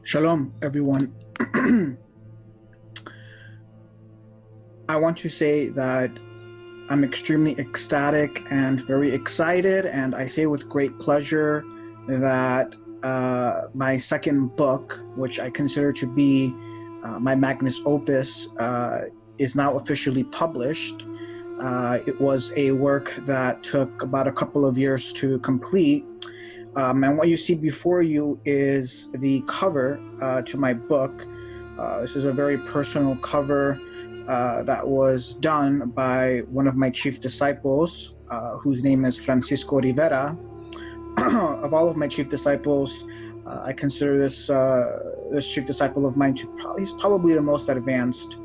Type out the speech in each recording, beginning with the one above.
Shalom, everyone. I want to say that I'm extremely ecstatic and very excited, and I say with great pleasure that my second book, which I consider to be my magnus opus, is now officially published. It was a work that took about a couple of years to complete. And what you see before you is the cover to my book. This is a very personal cover that was done by one of my chief disciples, whose name is Francisco Rivera. Of all of my chief disciples, I consider this chief disciple of mine he's probably the most advanced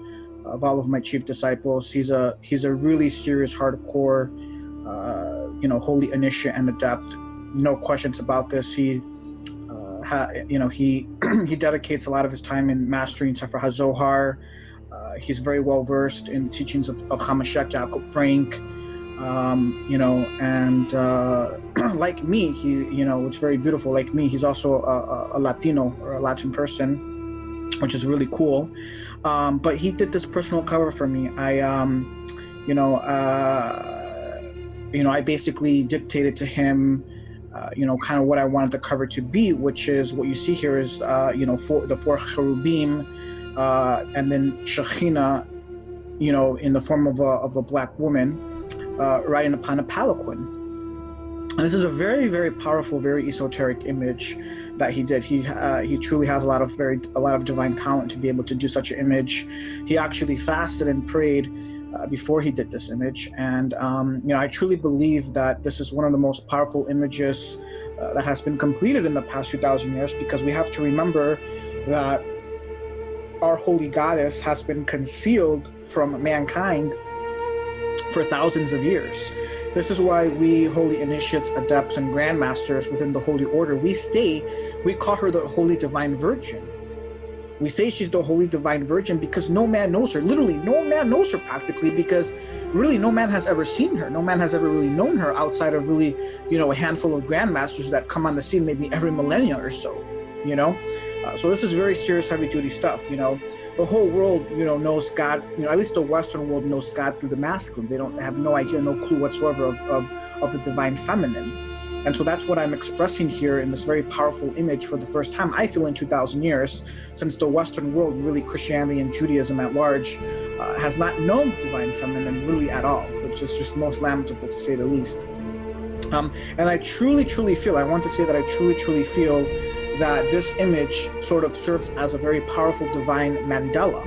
of all of my chief disciples. He's a really serious, hardcore, holy initiate and adept. No questions about this. He dedicates a lot of his time in mastering Sefer HaZohar. He's very well versed in the teachings of Hamashiach Yaakov Frank. Like me, it's very beautiful. Like me, he's also a Latino or a Latin person, which is really cool. But he did this personal cover for me. I basically dictated to him, kind of what I wanted the cover to be, which is what you see here is, the four cherubim, and then Shekhinah, in the form of a black woman, riding upon a palanquin. And this is a very, very powerful, very esoteric image that he did. He truly has a lot of divine talent to be able to do such an image. He actually fasted and prayed before he did this image, and I truly believe that this is one of the most powerful images that has been completed in the past 2,000 years, because we have to remember that our holy goddess has been concealed from mankind for thousands of years. This is why we holy initiates, adepts, and grandmasters within the holy order, we call her the Holy Divine Virgin. We say she's the Holy Divine Virgin because no man knows her. Literally, no man knows her practically, because really no man has ever seen her. No man has ever really known her outside of really, a handful of grandmasters that come on the scene maybe every millennia or so, So this is very serious, heavy-duty stuff, The whole world, knows God, at least the Western world knows God through the masculine. They have no idea, no clue whatsoever of the divine feminine. And so that's what I'm expressing here in this very powerful image for the first time, I feel, in 2,000 years, since the Western world, really Christianity and Judaism at large, has not known the divine feminine really at all, which is just most lamentable to say the least. And I truly, truly feel, I want to say that I truly, truly feel that this image sort of serves as a very powerful divine mandala.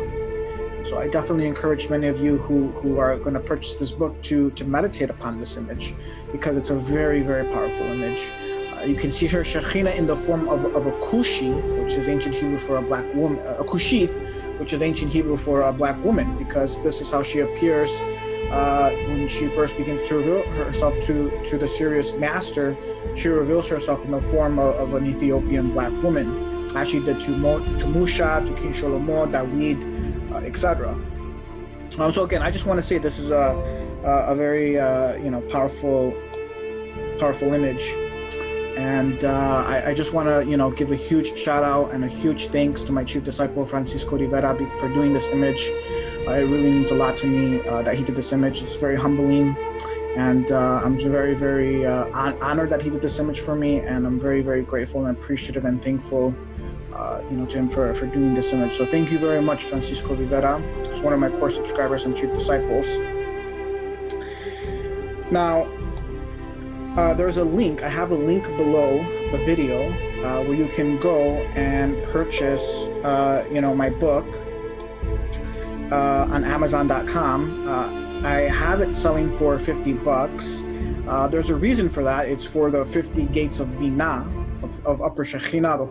So I definitely encourage many of you who are going to purchase this book to meditate upon this image, because it's a very, very powerful image. You can see her Shekhinah in the form of a kushi, which is ancient Hebrew for a black woman, a kushith, which is ancient Hebrew for a black woman, because this is how she appears when she first begins to reveal herself to the serious master. She reveals herself in the form of an Ethiopian black woman, as she did to Musha, to King Shlomo, David, etc. So again, I just want to say this is a very powerful image, and I just want to give a huge shout out and a huge thanks to my chief disciple Francisco Rivera for doing this image. It really means a lot to me that he did this image. It's very humbling, and I'm very, very honored that he did this image for me, and I'm very, very grateful and appreciative and thankful to him for doing this image. So thank you very much, Francisco Rivera. He's one of my core subscribers and chief disciples. Now, there's a link. I have a link below the video where you can go and purchase, my book on Amazon.com. I have it selling for $50. There's a reason for that. It's for the 50 gates of Binah, of Upper Shekhinah,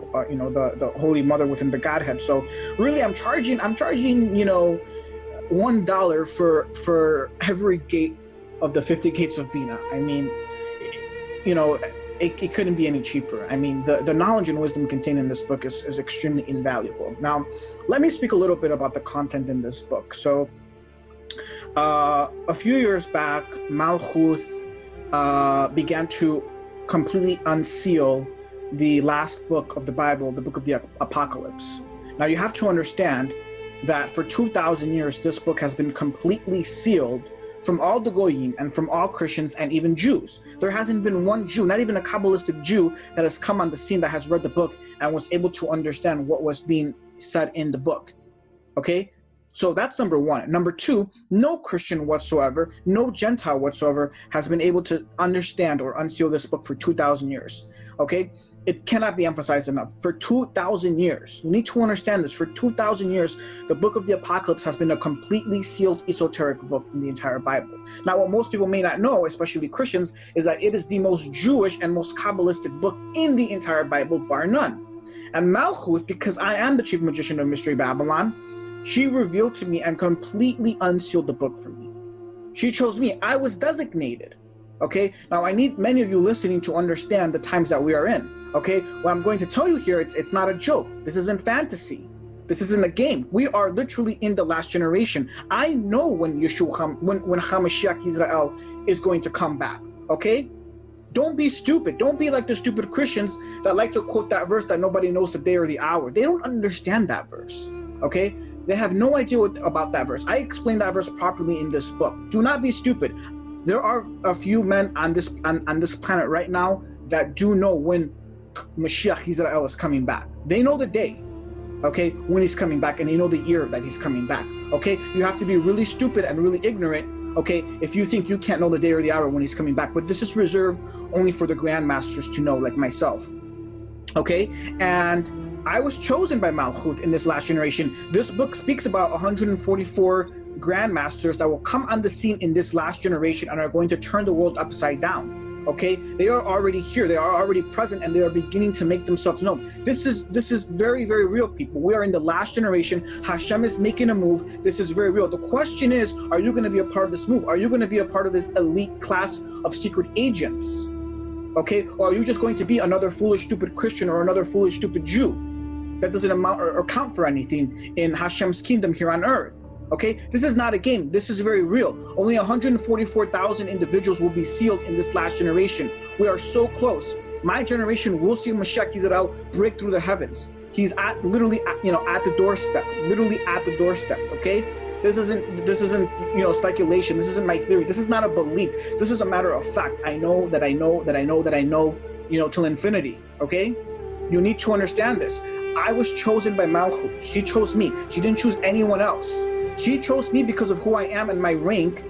the Holy Mother within the Godhead. So really, I'm charging, $1 for every gate of the 50 gates of Binah. I mean, it couldn't be any cheaper. I mean, the knowledge and wisdom contained in this book is extremely invaluable. Now, let me speak a little bit about the content in this book. So, a few years back, Malchuth began to completely unseal the last book of the Bible, the book of the Apocalypse. Now you have to understand that for 2,000 years, this book has been completely sealed from all the Goyim and from all Christians and even Jews. There hasn't been one Jew, not even a Kabbalistic Jew, that has come on the scene that has read the book and was able to understand what was being said in the book. Okay? So that's number one. Number two, no Christian whatsoever, no Gentile whatsoever has been able to understand or unseal this book for 2,000 years. Okay? It cannot be emphasized enough. For 2,000 years, you need to understand this. For 2,000 years, the book of the Apocalypse has been a completely sealed esoteric book in the entire Bible. Now, what most people may not know, especially Christians, is that it is the most Jewish and most Kabbalistic book in the entire Bible, bar none. And Malchut, because I am the chief magician of Mystery Babylon, she revealed to me and completely unsealed the book for me. She chose me. I was designated. Okay? Now, I need many of you listening to understand the times that we are in. Okay, what I'm going to tell you here, it's not a joke. This isn't fantasy. This isn't a game. We are literally in the last generation. I know when Yeshua, when HaMashiach Israel is going to come back. Okay, don't be stupid. Don't be like the stupid Christians that like to quote that verse that nobody knows the day or the hour. They don't understand that verse. Okay, they have no idea about that verse. I explained that verse properly in this book. Do not be stupid. There are a few men on this planet right now that do know when Mashiach Israel is coming back. They know the day, okay, when he's coming back, and they know the year that he's coming back. Okay, you have to be really stupid and really ignorant, okay, if you think you can't know the day or the hour when he's coming back. But this is reserved only for the grandmasters to know, like myself. Okay, and I was chosen by Malchut in this last generation. This book speaks about 144 grandmasters that will come on the scene in this last generation and are going to turn the world upside down. Okay, they are already here, they are already present, and they are beginning to make themselves known. This is very, very real, people. We are in the last generation. Hashem is making a move. This is very real. The question is, are you going to be a part of this move? Are you going to be a part of this elite class of secret agents? Okay, or are you just going to be another foolish, stupid Christian or another foolish, stupid Jew that doesn't amount or count for anything in Hashem's kingdom here on earth? Okay, this is not a game. This is very real. Only 144,000 individuals will be sealed in this last generation. We are so close. My generation will see Mashiach Israel break through the heavens. He's literally at the doorstep. Literally at the doorstep. Okay, this isn't speculation. This isn't my theory. This is not a belief. This is a matter of fact. I know that I know that I know that I know. Till infinity. Okay, you need to understand this. I was chosen by Malchut. She chose me. She didn't choose anyone else. She chose me because of who I am and my rank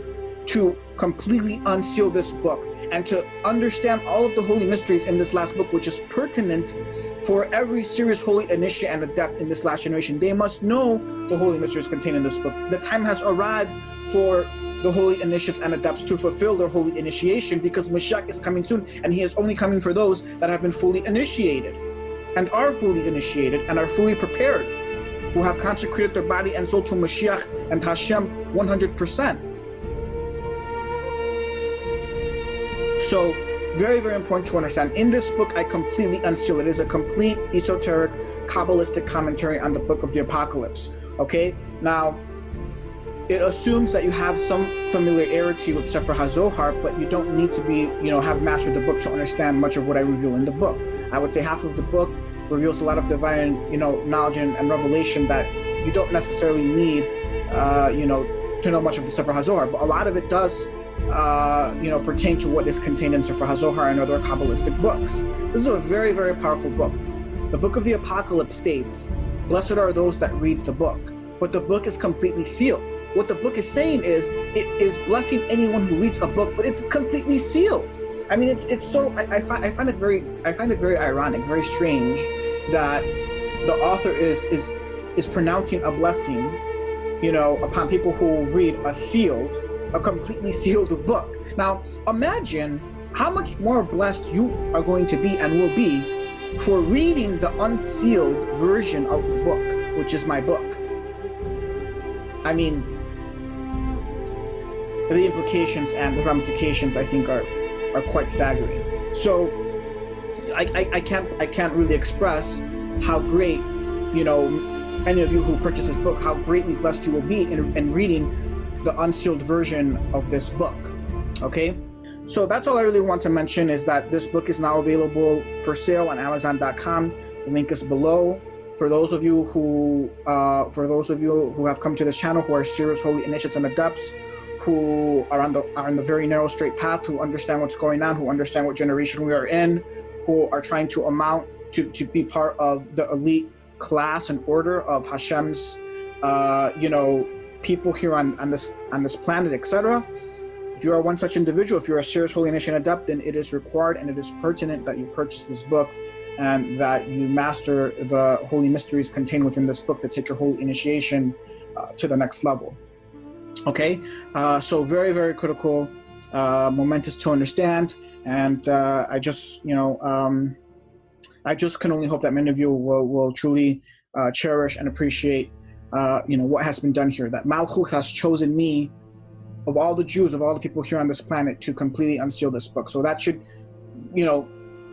to completely unseal this book and to understand all of the holy mysteries in this last book, which is pertinent for every serious holy initiate and adept in this last generation. They must know the holy mysteries contained in this book. The time has arrived for the holy initiates and adepts to fulfill their holy initiation, because Mashiach is coming soon, and he is only coming for those that have been fully initiated and are fully initiated and are fully prepared, who have consecrated their body and soul to Mashiach and Hashem 100%. So, very, very important to understand. In this book, I completely unseal it. It is a complete esoteric, Kabbalistic commentary on the book of the Apocalypse. Okay? Now, it assumes that you have some familiarity with Sefer HaZohar, but you don't need to be, have mastered the book to understand much of what I reveal in the book. I would say half of the book reveals a lot of divine, knowledge and revelation that you don't necessarily need, to know much of the Sefer HaZohar. But a lot of it does, pertain to what is contained in Sefer HaZohar and other Kabbalistic books. This is a very, very powerful book. The book of the Apocalypse states, "Blessed are those that read the book." But the book is completely sealed. What the book is saying is, it is blessing anyone who reads a book, but it's completely sealed. I mean, it's so. I find it very ironic, very strange that the author is pronouncing a blessing, upon people who read a completely sealed book. Now, imagine how much more blessed you are going to be and will be for reading the unsealed version of the book, which is my book. I mean, the implications and the ramifications, I think, are quite staggering. So I can't really express how great, any of you who purchase this book, how greatly blessed you will be in reading the unsealed version of this book. Okay, So that's all I really want to mention, is that this book is now available for sale on Amazon.com. The link is below. For those of you who have come to this channel, who are serious holy initiates and adepts, who are on the very narrow straight path, who understand what's going on, who understand what generation we are in, who are trying to amount to be part of the elite class and order of Hashem's, people here on this planet, etc. If you are one such individual, if you're a serious holy initiate adept, then it is required and it is pertinent that you purchase this book and that you master the holy mysteries contained within this book to take your holy initiation to the next level. Okay, so very, very critical, momentous to understand, and I just can only hope that many of you will truly cherish and appreciate what has been done here. That Malchut has chosen me, of all the Jews, of all the people here on this planet, to completely unseal this book. So that should,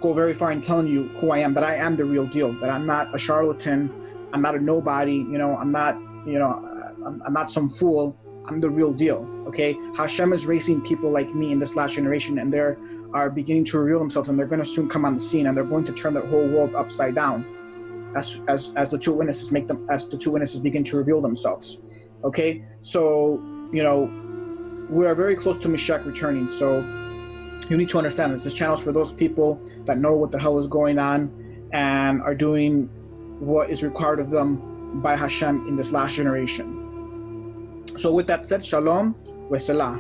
go very far in telling you who I am, that I am the real deal, that I'm not a charlatan, I'm not a nobody, I'm not some fool, I'm the real deal, okay? Hashem is raising people like me in this last generation, and they are beginning to reveal themselves, and they're going to soon come on the scene, and they're going to turn the whole world upside down as the two witnesses begin to reveal themselves, okay? So, we are very close to Mashiach returning, so you need to understand this. This channel is for those people that know what the hell is going on and are doing what is required of them by Hashem in this last generation. So with that said, Shalom, Veselah.